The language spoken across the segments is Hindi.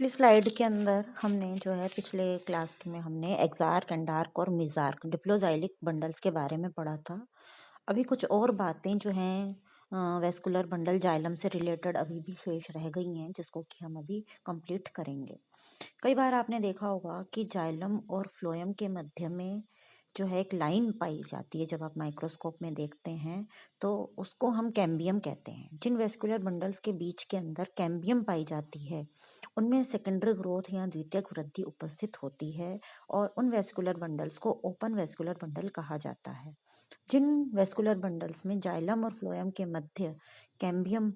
पिछली स्लाइड के अंदर हमने जो है पिछले क्लास में हमने एक्सार्क एंडार्क और मिजार्क डिप्लोजाइलिक बंडल्स के बारे में पढ़ा था। अभी कुछ और बातें जो हैं वेस्कुलर बंडल जाइलम से रिलेटेड अभी भी शेष रह गई हैं, जिसको कि हम अभी कंप्लीट करेंगे। कई बार आपने देखा होगा कि जाइलम और फ्लोएम के मध्य में जो है एक लाइन पाई जाती है। जब आप माइक्रोस्कोप में देखते हैं तो उसको हम कैम्बियम कहते हैं। जिन वेस्कुलर बंडल्स के बीच के अंदर कैम्बियम पाई जाती है उनमें सेकेंडरी ग्रोथ या द्वितीयक वृद्धि उपस्थित होती है और उन वेस्कुलर बंडल्स को ओपन वेस्कुलर बंडल कहा जाता है। जिन वेस्कुलर बंडल्स में जाइलम और फ्लोएम के मध्य कैम्बियम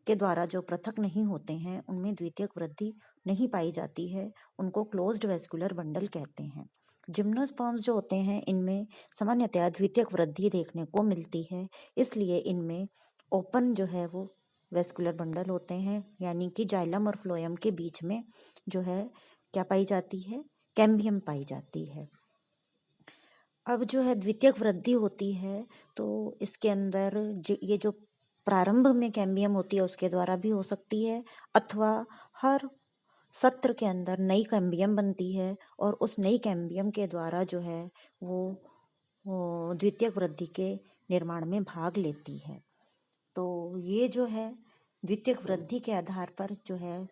के द्वारा जो पृथक नहीं होते हैं उनमें द्वितीयक वृद्धि नहीं पाई जाती है, उनको क्लोज्ड वेस्कुलर बंडल कहते हैं। जिम्नोस्पर्म्स जो होते हैं इनमें सामान्यतया द्वितीयक वृद्धि देखने को मिलती है, इसलिए इनमें ओपन जो है वो वेस्कुलर बंडल होते हैं, यानी कि जाइलम और फ्लोएम के बीच में जो है क्या पाई जाती है, कैम्बियम पाई जाती है। अब जो है द्वितीयक वृद्धि होती है तो इसके अंदर ये जो प्रारंभ में कैम्बियम होती है उसके द्वारा भी हो सकती है, अथवा हर सत्र के अंदर नई कैम्बियम बनती है और उस नई कैम्बियम के द्वारा जो है वो द्वितीयक वृद्धि के निर्माण में भाग लेती है। तो ये जो है द्वितीयक वृद्धि के आधार पर जो है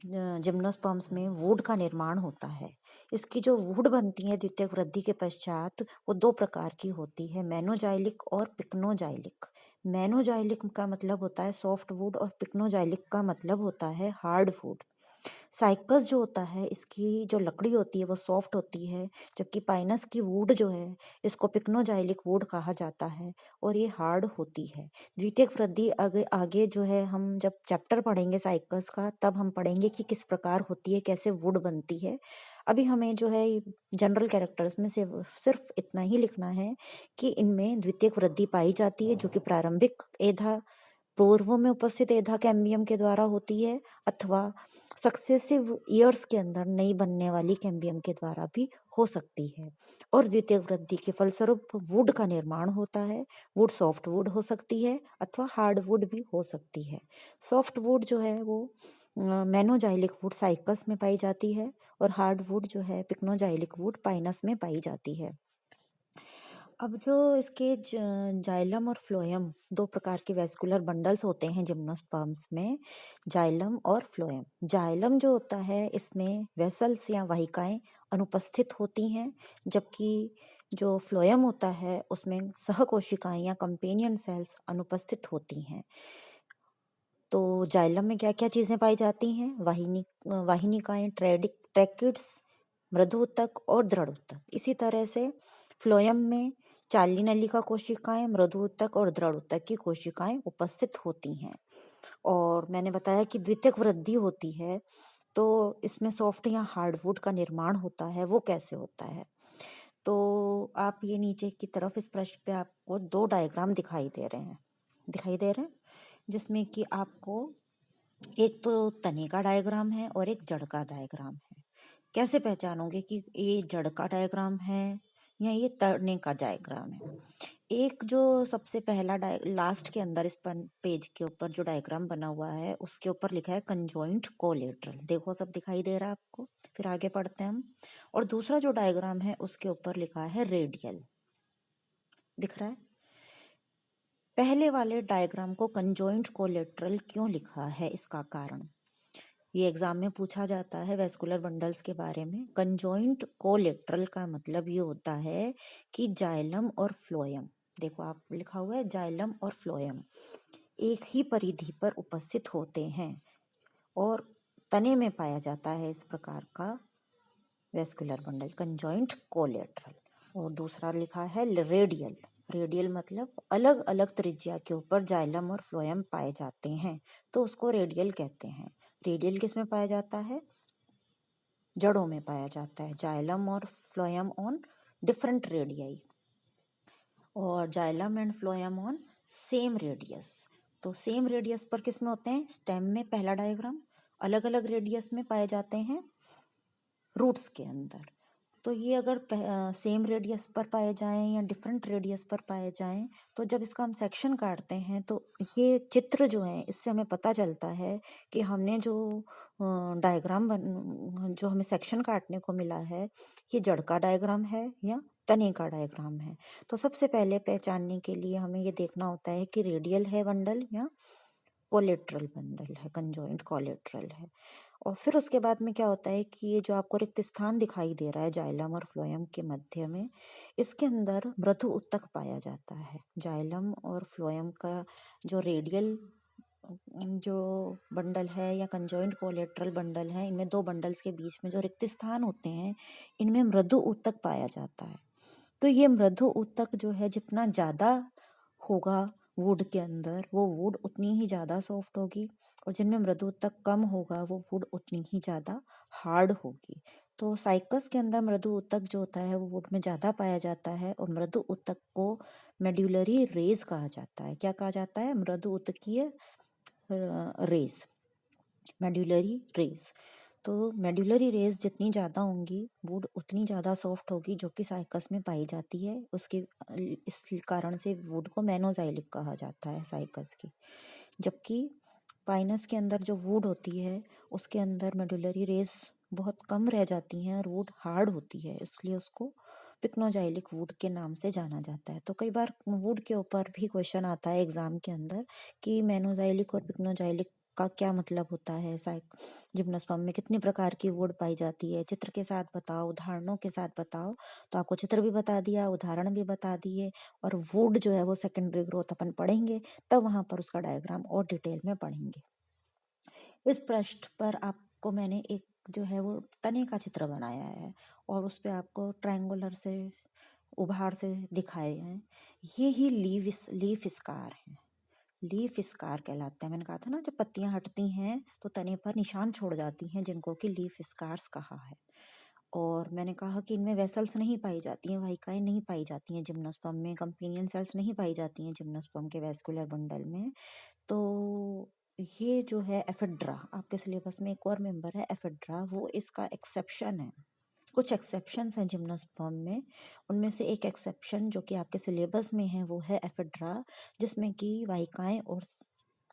जिम्नोस्पर्म्स में वुड का निर्माण होता है। इसकी जो वुड बनती है द्वितीयक वृद्धि के पश्चात वो दो प्रकार की होती है, मेनोजाइलिक और पिक्नोजाइलिक। मेनोजाइलिक का मतलब होता है सॉफ्ट वुड और पिक्नोजाइलिक का मतलब होता है हार्ड वुड। साइकस जो होता है इसकी जो लकड़ी होती है वो सॉफ्ट होती है, जबकि पाइनस की वुड जो है इसको पिक्नोजाइलिक वुड कहा जाता है और ये हार्ड होती है। द्वितीयक वृद्धि आगे आगे जो है हम जब चैप्टर पढ़ेंगे साइकस का तब हम पढ़ेंगे कि किस प्रकार होती है, कैसे वुड बनती है। अभी हमें जो है जनरल कैरेक्टर्स में से सिर्फ इतना ही लिखना है कि इनमें द्वितीयक वृद्धि पाई जाती है जो कि प्रारंभिक एधा पूर्व में उपस्थित एधा कैम्बियम के द्वारा होती है, अथवा सक्सेसिव ईयर्स के अंदर नई बनने वाली कैम्बियम के द्वारा भी हो सकती है। और द्वितीय वृद्धि के फलस्वरूप वुड का निर्माण होता है। वुड सॉफ्ट वुड हो सकती है अथवा हार्ड वुड भी हो सकती है। सॉफ्ट वुड जो है वो मेनोजाइलिक वुड साइकस में पाई जाती है और हार्ड वुड जो है पिक्नोजाइलिक वुड पाइनस में पाई जाती है। अब जो इसके जाइलम और फ्लोएम दो प्रकार के वेस्कुलर बंडल्स होते हैं जिम्नोस्पर्म्स में, जाइलम और फ्लोएम। जाइलम जो होता है इसमें वेसल्स या वाहिकाएं अनुपस्थित होती हैं, जबकि जो फ्लोएम होता है उसमें सहकोशिकाएं या कंपेनियन सेल्स अनुपस्थित होती हैं। तो जाइलम में क्या क्या चीजें पाई जाती हैं, वाहिनिकाएं, ट्रैकिड्स, मृदु ऊतक और दृढ़ ऊतक। इसी तरह से फ्लोएम में चाली नलिका कोशिकाएं, मृदु ऊतक और दृढ़ ऊतक की कोशिकाएं उपस्थित होती हैं। और मैंने बताया कि द्वितीयक वृद्धि होती है तो इसमें सॉफ्ट या हार्डवुड का निर्माण होता है। वो कैसे होता है, तो आप ये नीचे की तरफ इस पृष्ठ पे आपको दो डायग्राम दिखाई दे रहे हैं जिसमें कि आपको एक तो तने का डायग्राम है और एक जड़ का डायग्राम है। कैसे पहचानोगे कि ये जड़ का डायग्राम है या ये तने का डायग्राम है? एक जो सबसे पहला लास्ट के अंदर इस पेज के ऊपर जो डायग्राम बना हुआ है उसके ऊपर लिखा है कंजॉइंट कोलेटरल। देखो सब दिखाई दे रहा है आपको, फिर आगे पढ़ते हैं हम। और दूसरा जो डायग्राम है उसके ऊपर लिखा है रेडियल, दिख रहा है। पहले वाले डायग्राम को कंजॉइंट कोलेटरल क्यों लिखा है, इसका कारण ये एग्जाम में पूछा जाता है वेस्कुलर बंडल्स के बारे में। कंजॉइंट कोलेटरल का मतलब ये होता है कि जाइलम और फ्लोएम, देखो आप लिखा हुआ है जाइलम और फ्लोएम एक ही परिधि पर उपस्थित होते हैं और तने में पाया जाता है इस प्रकार का वेस्कुलर बंडल कंजॉइंट कोलेटरल। और दूसरा लिखा है रेडियल। रेडियल मतलब अलग अलग त्रिज्या के ऊपर जाइलम और फ्लोएम पाए जाते हैं, तो उसको रेडियल कहते हैं। रेडियल किस में पाया जाता है, जड़ों में पाया जाता है। जाइलम और फ्लोएम ऑन डिफरेंट रेडियाई और xylem and phloem on same radius. तो सेम रेडियस पर किस में होते हैं, स्टेम में पहला डायग्राम, अलग अलग रेडियस में पाए जाते हैं रूट्स के अंदर। तो ये अगर सेम रेडियस पर पाए जाएं या डिफरेंट रेडियस पर पाए जाएं, तो जब इसका हम सेक्शन काटते हैं तो ये चित्र जो है इससे हमें पता चलता है कि हमने जो डायग्राम जो हमें सेक्शन काटने को मिला है, ये जड़ का डायग्राम है या तने का डायग्राम है। तो सबसे पहले पहचानने के लिए हमें ये देखना होता है कि रेडियल है बंडल या कोलेट्रल बंडल है, कंजॉइंट कोलेट्रल है। और फिर उसके बाद में क्या होता है कि ये जो आपको रिक्त स्थान दिखाई दे रहा है जाइलम और फ्लोएम के मध्य में, इसके अंदर मृदु ऊतक पाया जाता है। जाइलम और फ्लोएम का जो रेडियल जो बंडल है या कंजॉइंट कोलेट्रल बंडल है, इनमें दो बंडल्स के बीच में जो रिक्त स्थान होते हैं, इनमें मृदु ऊतक पाया जाता है। तो ये मृदु ऊतक जो है जितना ज़्यादा होगा वुड के अंदर, वो वुड उतनी ही ज़्यादा सॉफ्ट होगी, और जिनमें मृदु ऊतक कम होगा वो वुड उतनी ही ज़्यादा हार्ड होगी। तो साइकस के अंदर मृदु ऊतक जो होता है वो वुड में ज़्यादा पाया जाता है, और मृदु ऊतक को मेड्यूलरी रेज कहा जाता है। क्या कहा जाता है? मृदु ऊतकीय रेस, मेड्यूलरी रेस। तो मेड्यूलरी रेस जितनी ज़्यादा होंगी वुड उतनी ज़्यादा सॉफ्ट होगी, जो कि साइकस में पाई जाती है। उसके इस कारण से वुड को मेनोजाइलिक कहा जाता है साइकस की। जबकि पाइनस के अंदर जो वुड होती है उसके अंदर मेडुलरी रेस बहुत कम रह जाती हैं और वुड हार्ड होती है, इसलिए उसको पिक्नोजाइलिक वुड के नाम से जाना जाता है। तो कई बार वुड के ऊपर भी क्वेश्चन आता है एग्जाम के अंदर कि मेनोजाइलिक और पिक्नोजाइलिक का क्या मतलब होता है, जिम्नोस्पर्म में कितनी प्रकार की वुड पाई जाती है, चित्र के साथ बताओ, उदाहरणों के साथ बताओ। तो आपको चित्र भी बता दिया, उदाहरण भी बता दिए, और वुड जो है वो सेकेंडरी ग्रोथ अपन पढ़ेंगे, तब वहां पर उसका डायग्राम और डिटेल में पढ़ेंगे। इस पृष्ठ पर आपको मैंने एक जो है वो तने का चित्र बनाया है, और उस पे आपको ट्रायंगुलर से उभार से दिखाए हैं। ये ही लीफ स्कार है, लीफ स्कार कहलाता है। मैंने कहा था ना, जब पत्तियां हटती हैं तो तने पर निशान छोड़ जाती हैं, जिनको कि लीफ स्कार्स कहा है। और मैंने कहा कि इनमें वेसल्स नहीं पाई जाती हैं, वाहिकाएं नहीं पाई जाती हैं जिम्नोस्पर्म में, कंपेनियन सेल्स नहीं पाई जाती हैं जिम्नोस्पर्म के वेस्कुलर बंडल में। तो ये जो है एफिड्रा, आपके सिलेबस में एक और मेंबर है एफिड्रा, वो इसका एक्सेप्शन है। कुछ एक्सेप्शंस हैं जिम्नोस्पर्म में, उनमें से एक एक्सेप्शन जो कि आपके सिलेबस में है वो है एफिड्रा, जिसमें कि वाहिकाएं और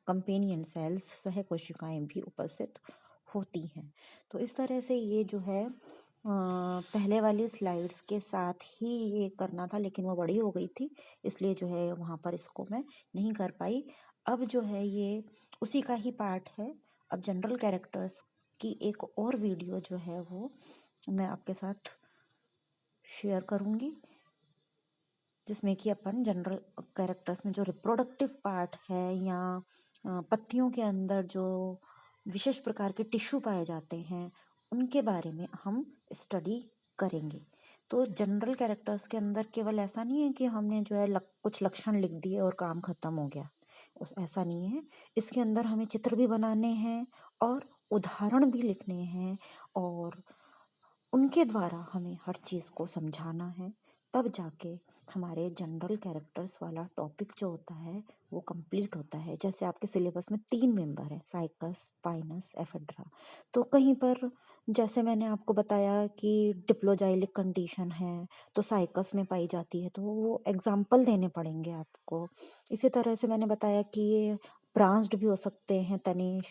कंपेनियन सेल्स सह कोशिकाएं भी उपस्थित होती हैं। तो इस तरह से ये जो है पहले वाली स्लाइड्स के साथ ही ये करना था, लेकिन वो बड़ी हो गई थी, इसलिए जो है वहाँ पर इसको मैं नहीं कर पाई। अब जो है ये उसी का ही पार्ट है। अब जनरल कैरेक्टर्स की एक और वीडियो जो है वो मैं आपके साथ शेयर करूँगी, जिसमें कि अपन जनरल कैरेक्टर्स में जो रिप्रोडक्टिव पार्ट है या पत्तियों के अंदर जो विशेष प्रकार के टिश्यू पाए जाते हैं, उनके बारे में हम स्टडी करेंगे। तो जनरल कैरेक्टर्स के अंदर केवल ऐसा नहीं है कि हमने जो है कुछ लक्षण लिख दिए और काम खत्म हो गया, ऐसा नहीं है। इसके अंदर हमें चित्र भी बनाने हैं और उदाहरण भी लिखने हैं, और उनके द्वारा हमें हर चीज़ को समझाना है, तब जाके हमारे जनरल कैरेक्टर्स वाला टॉपिक जो होता है वो कंप्लीट होता है। जैसे आपके सिलेबस में 3 मेंबर हैं, साइकस, पाइनस, एफेड्रा। तो कहीं पर जैसे मैंने आपको बताया कि डिप्लोजाइलिक कंडीशन है तो साइकस में पाई जाती है, तो वो एग्जाम्पल देने पड़ेंगे आपको। इसी तरह से मैंने बताया कि ये ब्रांच्ड भी हो सकते हैं तने,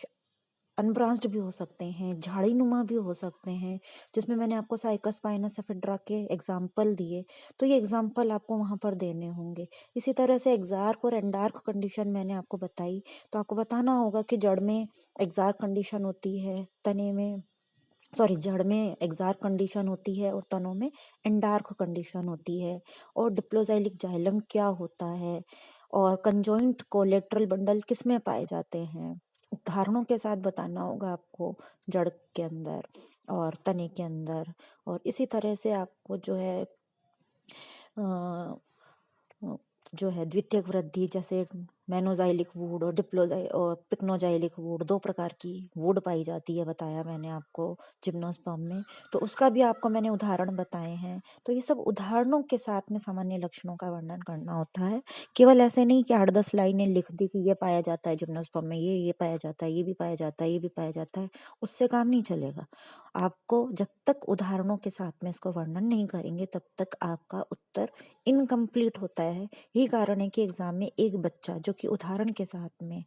अनब्रांच्ड भी हो सकते हैं, झाड़ीनुमा भी हो सकते हैं, जिसमें मैंने आपको साइकस, पाइनस, एफिड्रा के एग्जाम्पल दिए। तो ये एग्जाम्पल आपको वहाँ पर देने होंगे। इसी तरह से एक्सार्क और एंडार्क कंडीशन मैंने आपको बताई, तो आपको बताना होगा कि जड़ में एक्सार्क कंडीशन होती है, तने में जड़ में एक्सार्क कंडीशन होती है और तनों में एंडार्क कंडीशन होती है, और डिप्लोजाइलिक जाइलम क्या होता है, और कंजॉइंट कोलेट्रल बंडल किस में पाए जाते हैं। उदाहरणों के साथ बताना होगा आपको जड़ के अंदर और तने के अंदर। और इसी तरह से आपको जो है द्वितीयक वृद्धि, जैसे मेनोज़ाइलिक वुड और पिक्नोज़ाइलिक वुड 2 प्रकार की वुड पाई जाती है, बताया मैंने आपको जिम्नोस्पर्म में। तो उसका भी आपको मैंने उदाहरण बताए हैं। तो ये सब उदाहरणों के साथ में सामान्य लक्षणों का वर्णन करना होता है। केवल ऐसे नहीं कि 8-10 लाइनें लिख दी कि ये पाया जाता है जिम्नोस्पर्म में, ये पाया जाता है, ये भी पाया जाता है, ये भी पाया जाता है, उससे काम नहीं चलेगा। आपको जब तक उदाहरणों के साथ में इसको वर्णन नहीं करेंगे, तब तक आपका उत्तर इनकम्प्लीट होता है। यही कारण है कि एग्ज़ाम में एक बच्चा जो कि उदाहरण के साथ में,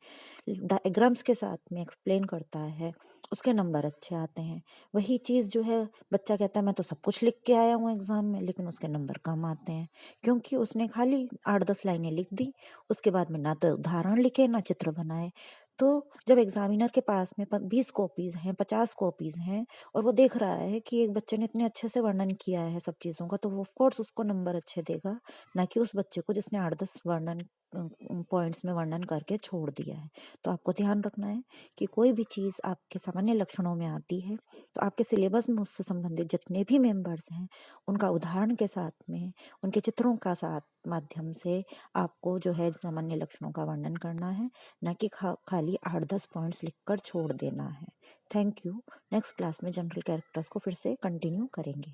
डायग्राम्स के साथ में एक्सप्लेन करता है, उसके नंबर अच्छे आते हैं। वही चीज़ जो है, बच्चा कहता है मैं तो सब कुछ लिख के आया हूँ एग्ज़ाम में, लेकिन उसके नंबर कम आते हैं, क्योंकि उसने खाली 8-10 लाइनें लिख दी, उसके बाद में ना तो उदाहरण लिखे, ना चित्र बनाए। तो जब एग्ज़ामिनर के पास में 20 कॉपीज़ हैं, 50 कॉपीज़ हैं और वो देख रहा है कि एक बच्चे ने इतने अच्छे से वर्णन किया है सब चीज़ों का, तो वो ऑफ कोर्स उसको नंबर अच्छे देगा, ना कि उस बच्चे को जिसने 8-10 पॉइंट्स में वर्णन करके छोड़ दिया है। तो आपको ध्यान रखना है कि कोई भी चीज़ आपके सामान्य लक्षणों में आती है, तो आपके सिलेबस में उससे संबंधित जितने भी मेंबर्स हैं, उनका उदाहरण के साथ में, उनके चित्रों का साथ माध्यम से आपको जो है सामान्य लक्षणों का वर्णन करना है, ना कि खाली 8-10 पॉइंट्स लिखकर छोड़ देना है। Thank you. नेक्स्ट क्लास में जनरल कैरेक्टर्स को फिर से कंटिन्यू करेंगे।